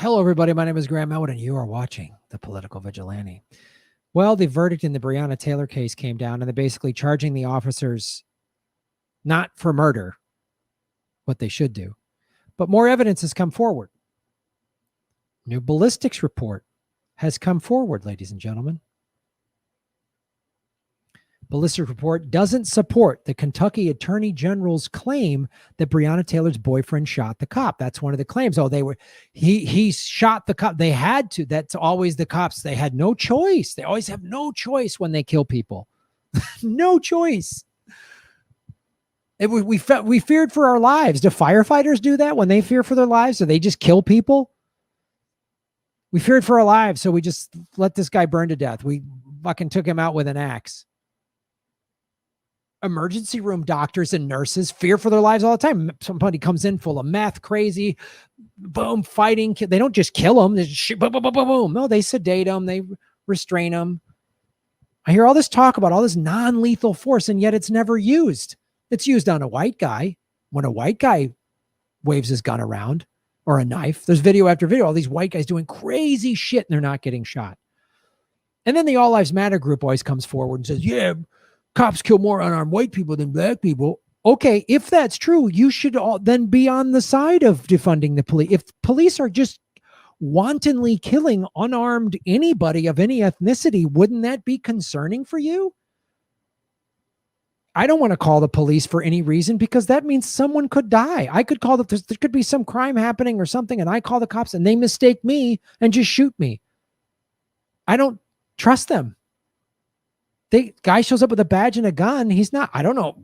Hello, everybody. My name is Graham Elwood, and you are watching The Political Vigilante. Well, the verdict in the Breonna Taylor case came down, and they're basically charging the officers not for murder, what they should do, but more evidence has come forward. New ballistics report has come forward, ladies and gentlemen. Ballistics report doesn't support the Kentucky Attorney General's claim that Breonna Taylor's boyfriend shot the cop. That's one of the claims. Oh, he shot the cop. They had to. That's always the cops. They had no choice. They always have no choice when they kill people. No choice. We feared for our lives. Do firefighters do that when they fear for their lives? Do they just kill people? We feared for our lives, so we just let this guy burn to death. We fucking took him out with an axe. Emergency room doctors and nurses fear for their lives all the time. Somebody comes in full of meth, crazy, boom, fighting. They don't just kill them. They just shoot, boom, boom, boom, boom, boom. No, they sedate them. They restrain them. I hear all this talk about all this non-lethal force, and yet it's never used. It's used on a white guy when a white guy waves his gun around or a knife. There's video after video, all these white guys doing crazy shit, and they're not getting shot. And then the All Lives Matter group always comes forward and says, yeah, cops kill more unarmed white people than black people. Okay, if that's true, you should all then be on the side of defunding the police. If police are just wantonly killing unarmed anybody of any ethnicity, wouldn't that be concerning for you? I don't want to call the police for any reason because that means someone could die. I could call there could be some crime happening or something, and I call the cops and they mistake me and just shoot me. I don't trust them. The guy shows up with a badge and a gun. He's not, I don't know.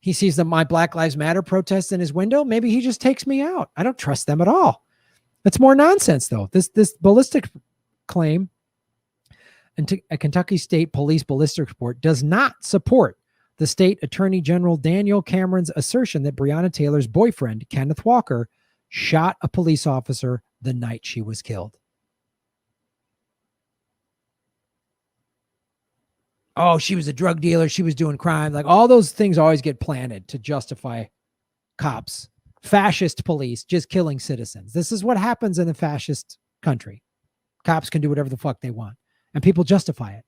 He sees my Black Lives Matter protest in his window. Maybe he just takes me out. I don't trust them at all. That's more nonsense, though. This ballistic claim and a Kentucky State Police ballistic report does not support the state attorney general Daniel Cameron's assertion that Breonna Taylor's boyfriend, Kenneth Walker, shot a police officer the night she was killed. Oh, she was a drug dealer. She was doing crime. Like all those things always get planted to justify cops, fascist police, just killing citizens. This is what happens in a fascist country. Cops can do whatever the fuck they want and people justify it.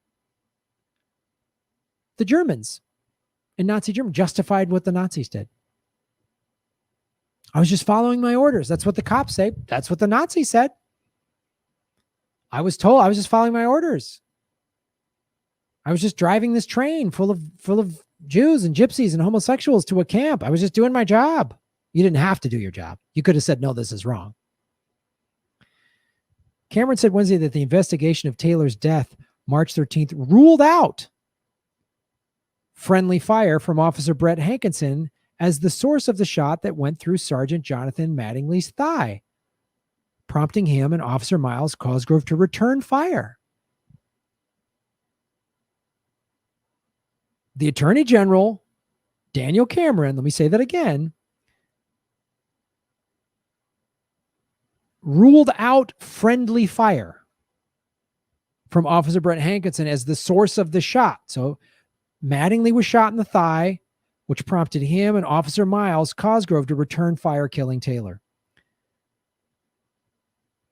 The Germans in Nazi Germany justified what the Nazis did. I was just following my orders. That's what the cops say. That's what the Nazis said. I was told I was just following my orders. I was just driving this train full of Jews and gypsies and homosexuals to a camp. I was just doing my job. You didn't have to do your job. You could have said, no, this is wrong. Cameron said Wednesday that the investigation of Taylor's death, March 13th, ruled out friendly fire from Officer Brett Hankinson as the source of the shot that went through Sergeant Jonathan Mattingly's thigh, prompting him and Officer Miles Cosgrove to return fire. The Attorney General, Daniel Cameron, let me say that again, ruled out friendly fire from Officer Brett Hankinson as the source of the shot. So Mattingly was shot in the thigh, which prompted him and Officer Miles Cosgrove to return fire, killing Taylor.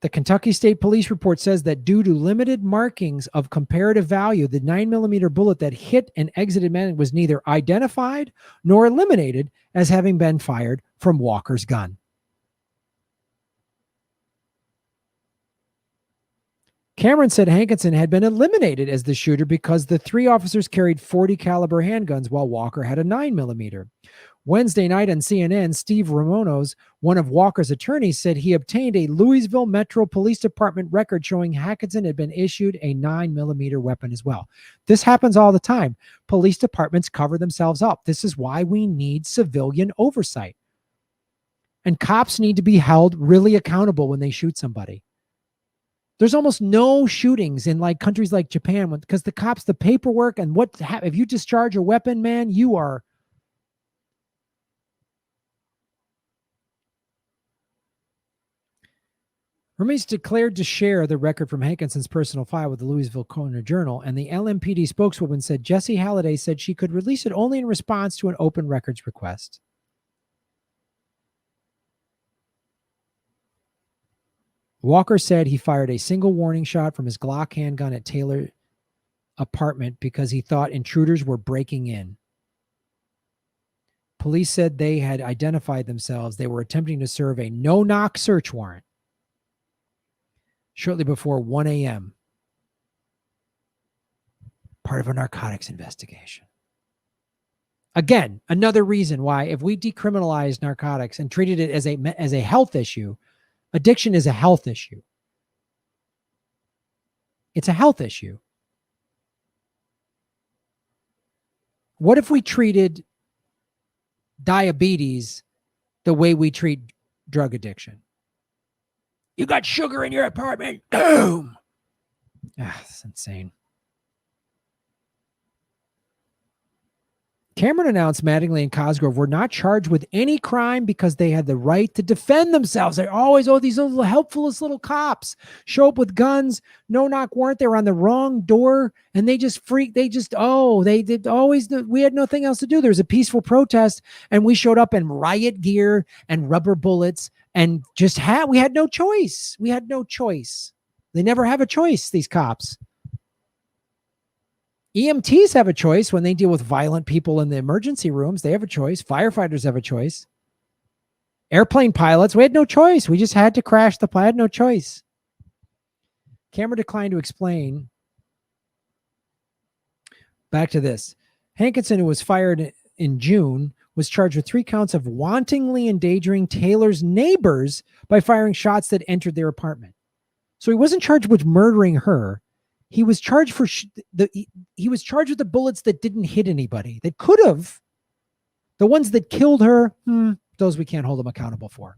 The Kentucky State Police report says that due to limited markings of comparative value, the 9mm bullet that hit and exited Manning was neither identified nor eliminated as having been fired from Walker's gun. Cameron said Hankinson had been eliminated as the shooter because the three officers carried .40 caliber handguns while Walker had a 9mm. Wednesday night on CNN, Steve Ramonos, one of Walker's attorneys, said he obtained a Louisville Metro Police Department record showing Hankinson had been issued a 9mm weapon as well. This happens all the time. Police departments cover themselves up. This is why we need civilian oversight. And cops need to be held really accountable when they shoot somebody. There's almost no shootings in like countries like Japan because the cops, the paperwork and if you discharge a weapon, man, you are Remains declared to share the record from Hankinson's personal file with the Louisville Coroner-Journal, and the LMPD spokeswoman said Jessie Halliday said she could release it only in response to an open records request. Walker said he fired a single warning shot from his Glock handgun at Taylor's apartment because he thought intruders were breaking in. Police said they had identified themselves. They were attempting to serve a no-knock search warrant shortly before 1 a.m. Part of a narcotics investigation. Again, another reason why if we decriminalized narcotics and treated it as a health issue, addiction is a health issue. It's a health issue. What if we treated diabetes the way we treat drug addiction? You got sugar in your apartment. Boom. That's insane. Cameron announced Mattingly and Cosgrove were not charged with any crime because they had the right to defend themselves. They're always, these little helpfulest little cops show up with guns, no knock warrant. They were on the wrong door and they just freaked. They did always, we had nothing else to do. There was a peaceful protest and we showed up in riot gear and rubber bullets and we had no choice. We had no choice. They never have a choice, these cops. EMTs have a choice when they deal with violent people in the emergency rooms. They have a choice. Firefighters have a choice. Airplane pilots, we had no choice. We just had to crash the plane. I had no choice. Cameron declined to explain. Back to this. Hankinson, who was fired in June, was charged with 3 counts of wantonly endangering Taylor's neighbors by firing shots that entered their apartment. So he wasn't charged with murdering her. He was charged for he was charged with the bullets that didn't hit anybody. That could have. The ones that killed her, those we can't hold him accountable for.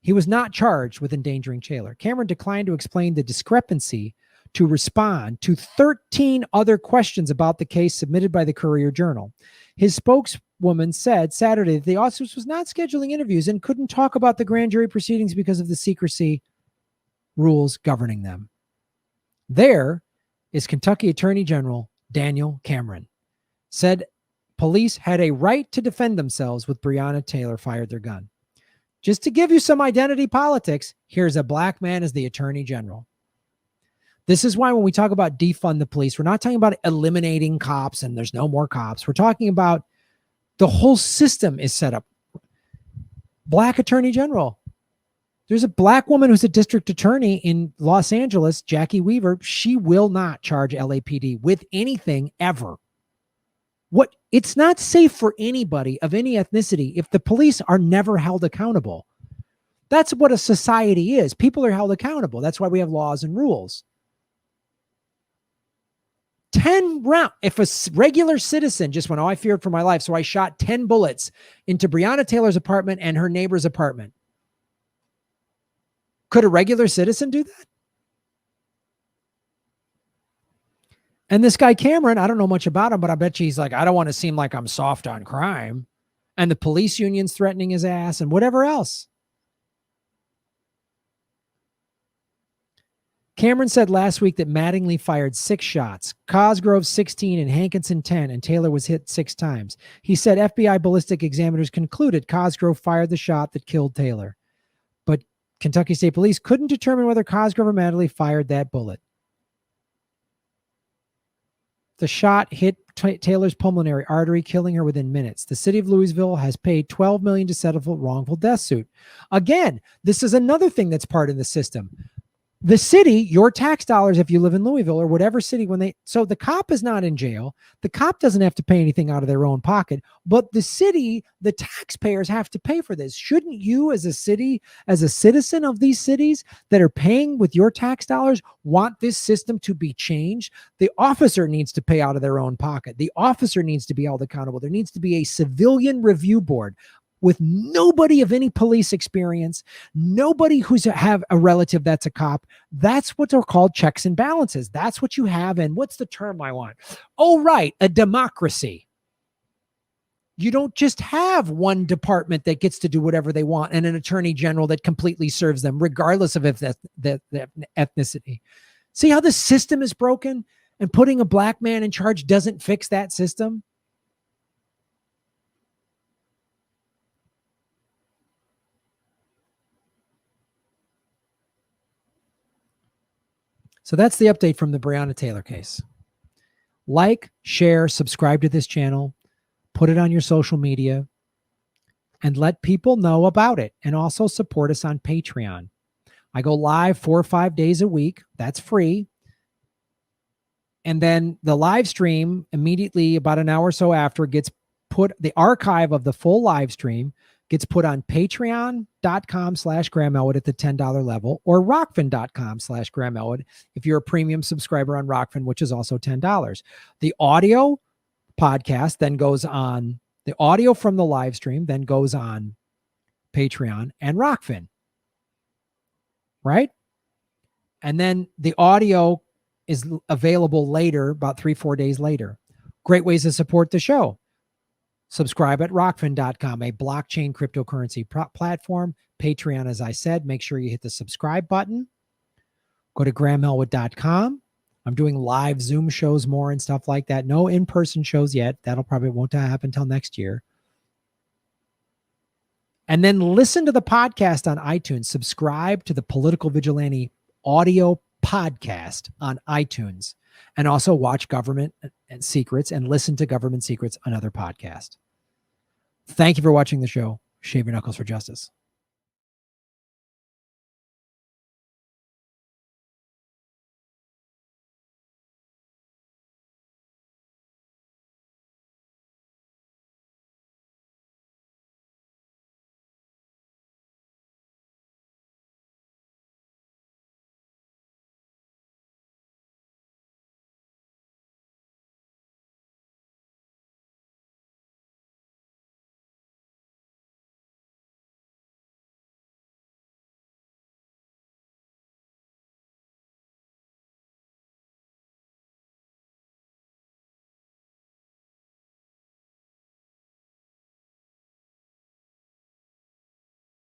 He was not charged with endangering Taylor. Cameron declined to explain the discrepancy to respond to 13 other questions about the case submitted by the Courier-Journal. His spokeswoman said Saturday that the office was not scheduling interviews and couldn't talk about the grand jury proceedings because of the secrecy rules governing them. There is Kentucky Attorney General Daniel Cameron. Said police had a right to defend themselves with Breonna Taylor fired their gun. Just to give you some identity politics, here's a black man as the Attorney General. This is why when we talk about defund the police, we're not talking about eliminating cops and there's no more cops. We're talking about the whole system is set up. Black Attorney General. There's a black woman who's a district attorney in Los Angeles, Jackie Weaver. She will not charge LAPD with anything ever. It's not safe for anybody of any ethnicity if the police are never held accountable. That's what a society is. People are held accountable. That's why we have laws and rules. 10 rounds. If a regular citizen just went, I feared for my life, so I shot 10 bullets into Breonna Taylor's apartment and her neighbor's apartment. Could a regular citizen do that? And this guy Cameron, I don't know much about him, but I bet you he's like, I don't want to seem like I'm soft on crime. And the police union's threatening his ass and whatever else. Cameron said last week that Mattingly fired 6 shots, Cosgrove 16 and Hankinson 10, and Taylor was hit 6 times. He said FBI ballistic examiners concluded Cosgrove fired the shot that killed Taylor. But Kentucky State Police couldn't determine whether Cosgrove or Mattingly fired that bullet. The shot hit Taylor's pulmonary artery, killing her within minutes. The city of Louisville has paid $12 million to settle a wrongful death suit. Again, this is another thing that's part of the system. The city, your tax dollars, if you live in Louisville or whatever city, so the cop is not in jail. The cop doesn't have to pay anything out of their own pocket, but the city, the taxpayers have to pay for this. Shouldn't you as a city, as a citizen of these cities that are paying with your tax dollars, want this system to be changed? The officer needs to pay out of their own pocket. The officer needs to be held accountable. There needs to be a civilian review board with nobody of any police experience, nobody who's have a relative that's a cop. That's what are called checks and balances. That's what you have. And what's the term I want? Oh, right. A democracy. You don't just have one department that gets to do whatever they want and an attorney general that completely serves them, regardless of if that's the ethnicity. See how the system is broken, and putting a black man in charge doesn't fix that system? So that's the update from the Breonna Taylor case. Like, share, subscribe to this channel, put it on your social media, and let people know about it. And also support us on Patreon. I go live 4 or 5 days a week. That's free. And then the live stream immediately about an hour or so after gets put, the archive of the full live stream gets put on patreon.com/Graham Elwood at the $10 level, or rockfin.com/Graham Elwood if you're a premium subscriber on Rockfin, which is also $10. The audio podcast then goes on, the audio from the live stream then goes on Patreon and Rockfin, right? And then the audio is available later, about 3-4 days later. Great ways to support the show. Subscribe at rockfin.com, a blockchain cryptocurrency platform. Patreon, as I said, make sure you hit the subscribe button. Go to grahamelwood.com. I'm doing live Zoom shows more and stuff like that. No in-person shows yet. That'll probably won't happen until next year. And then listen to the podcast on iTunes. Subscribe to the Political Vigilante audio podcast on iTunes. And also watch Government and Secrets and listen to Government Secrets, another podcast. Thank you for watching the show. Shave your knuckles for justice.